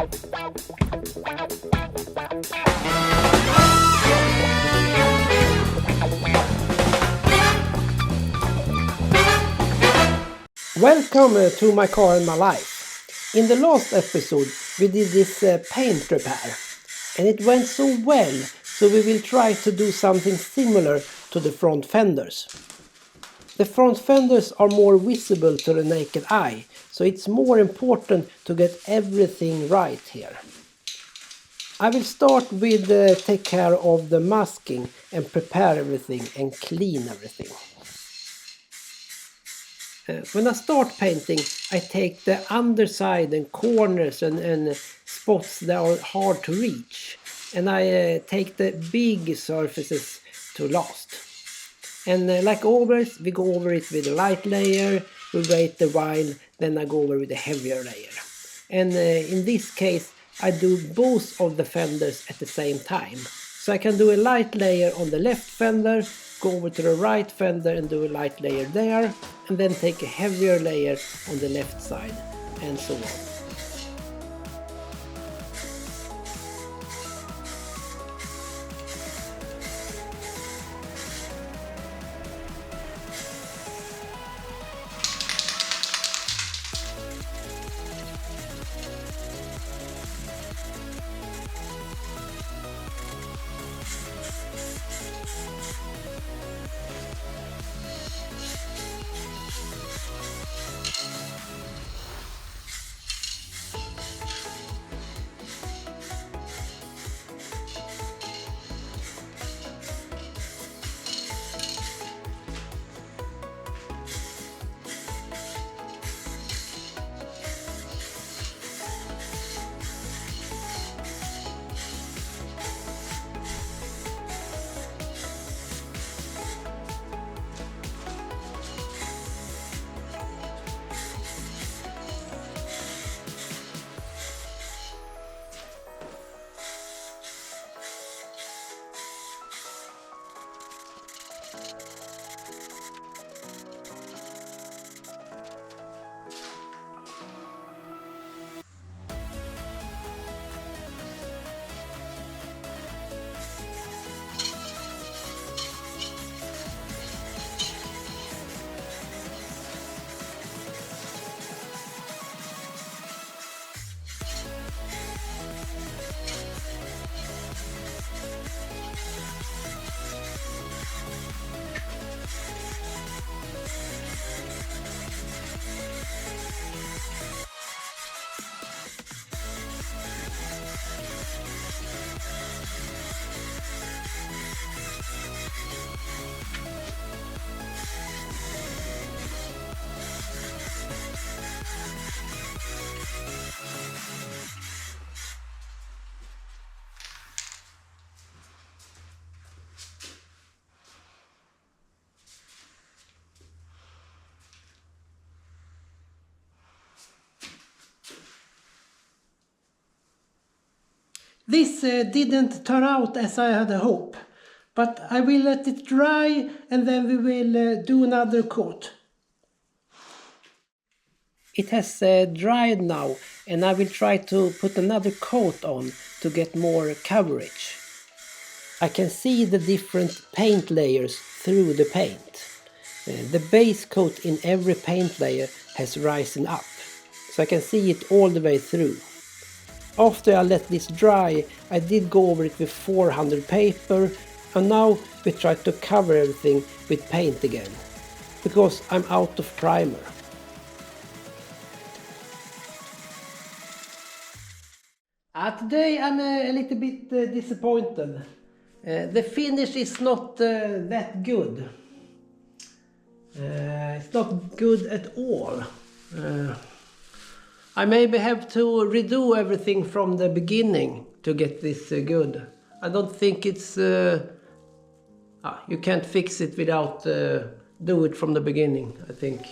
Welcome to my car and my life. In the last episode we did this paint repair and it went so well, so we will try to do something similar to the front fenders. The front fenders are more visible to the naked eye, so it's more important to get everything right here. I will start with take care of the masking and prepare everything and clean everything. When I start painting, I take the underside and corners and spots that are hard to reach. And I take the big surfaces to last. And like always, we go over it with a light layer, we wait a while, then I go over with a heavier layer. And in this case, I do both of the fenders at the same time. So I can do a light layer on the left fender, go over to the right fender and do a light layer there, and then take a heavier layer on the left side, and so on. This didn't turn out as I had hoped, but I will let it dry and then we will do another coat. It has dried now and I will try to put another coat on to get more coverage. I can see the different paint layers through the paint. The base coat in every paint layer has risen up, so I can see it all the way through. After I let this dry, I did go over it with 400 paper, and now we try to cover everything with paint again, because I'm out of primer. Today I'm a little bit disappointed. The finish is not that good. It's not good at all. I maybe have to redo everything from the beginning to get this good. I don't think it's... you can't fix it without do it from the beginning, I think.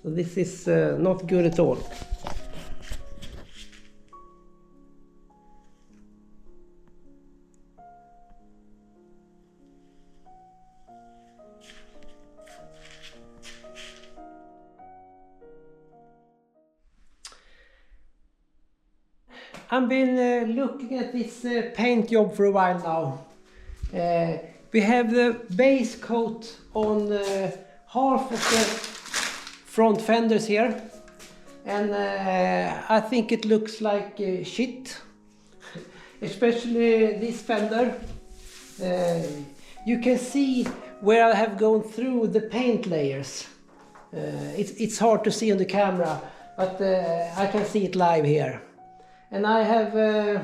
So this is not good at all. I've been looking at this paint job for a while now. We have the base coat on half of the front fenders here, and I think it looks like shit, especially this fender. You can see where I have gone through the paint layers. It's hard to see on the camera, but I can see it live here. And I have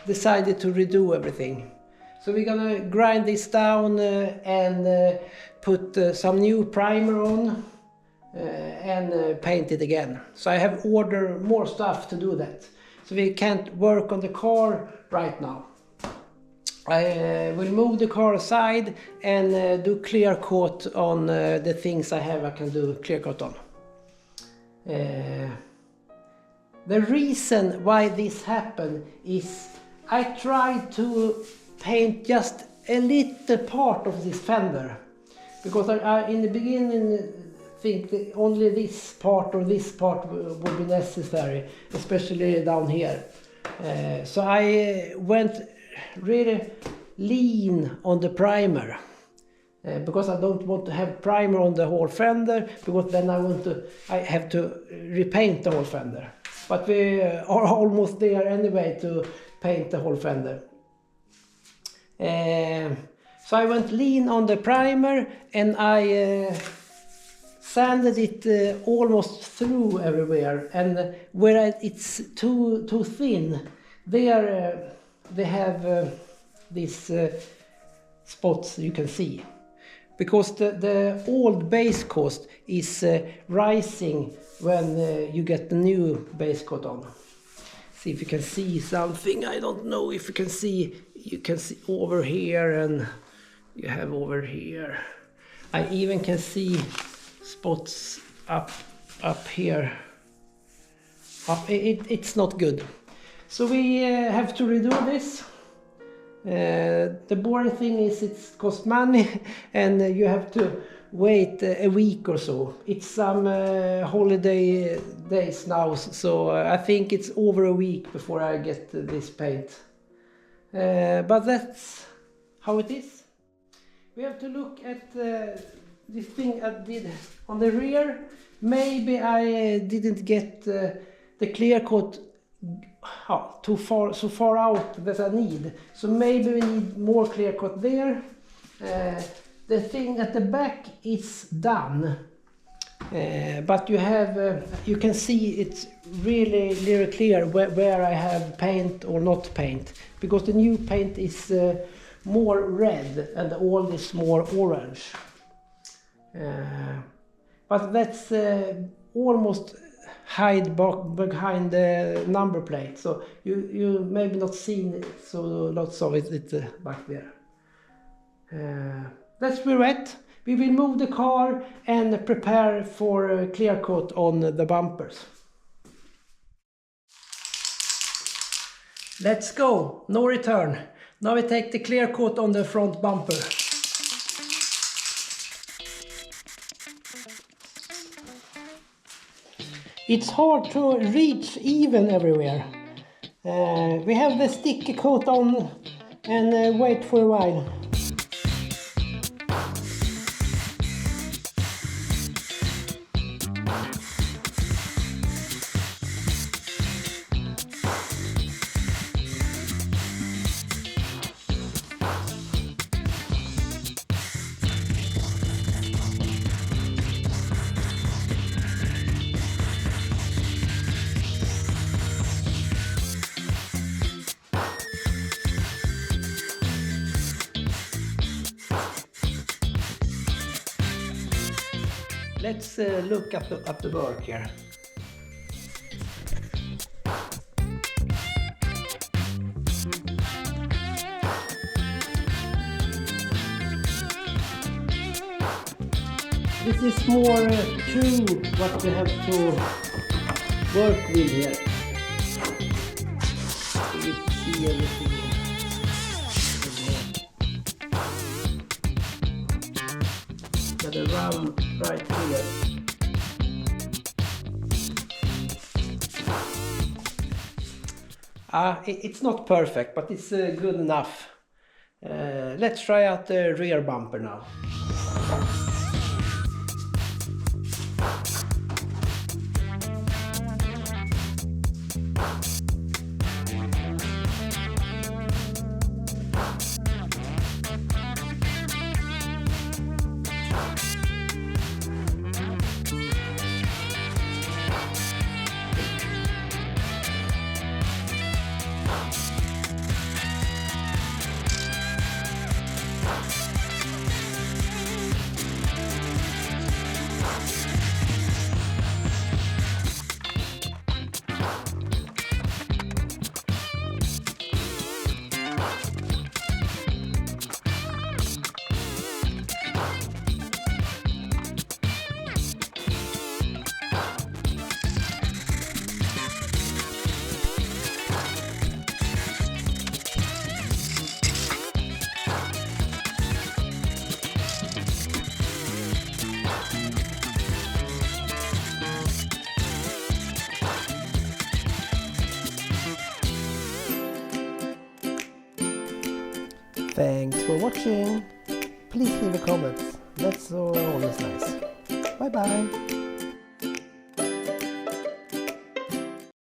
decided to redo everything. So we're gonna grind this down and put some new primer on and paint it again. So I have ordered more stuff to do that. So we can't work on the car right now. I will move the car aside and do clear coat on the things I can do clear coat on. The reason why this happened is I tried to paint just a little part of this fender, because I in the beginning think that only this part or this part would be necessary, especially down here. So I went really lean on the primer, because I don't want to have primer on the whole fender, because then I have to repaint the whole fender. But we are almost there anyway to paint the whole fender. So I went lean on the primer and I sanded it almost through everywhere, and where it's too thin, there they have these spots you can see, because the old base coat is rising when you get the new base coat on. See if you can see something. I don't know if you can see. You can see over here, and you have over here. I even can see spots up here. It's not good. So we have to redo this. The boring thing is it costs money, and you have to wait a week or so. It's some holiday days now, so I think it's over a week before I get this paint. But that's how it is. We have to look at this thing I did on the rear. Maybe I didn't get the clear coat so far out that I need. So maybe we need more clear coat there. The thing at the back is done, but you can see it's really clear where I have paint or not paint, because the new paint is more red and the old is more orange. But that's almost hide behind the number plate, so you maybe not seen so lots of it back there. That's where we're at. We will move the car and prepare for a clear coat on the bumpers. Let's go, no return. Now we take the clear coat on the front bumper. It's hard to reach even everywhere. We have the sticky coat on and wait for a while. Let's look at the work here. This is more true what we have to work with here. You can see everything here. Got a round right here. It's not perfect, but it's good enough. Let's try out the rear bumper now. Thanks for watching. Please leave a comment. That's always nice. Bye bye.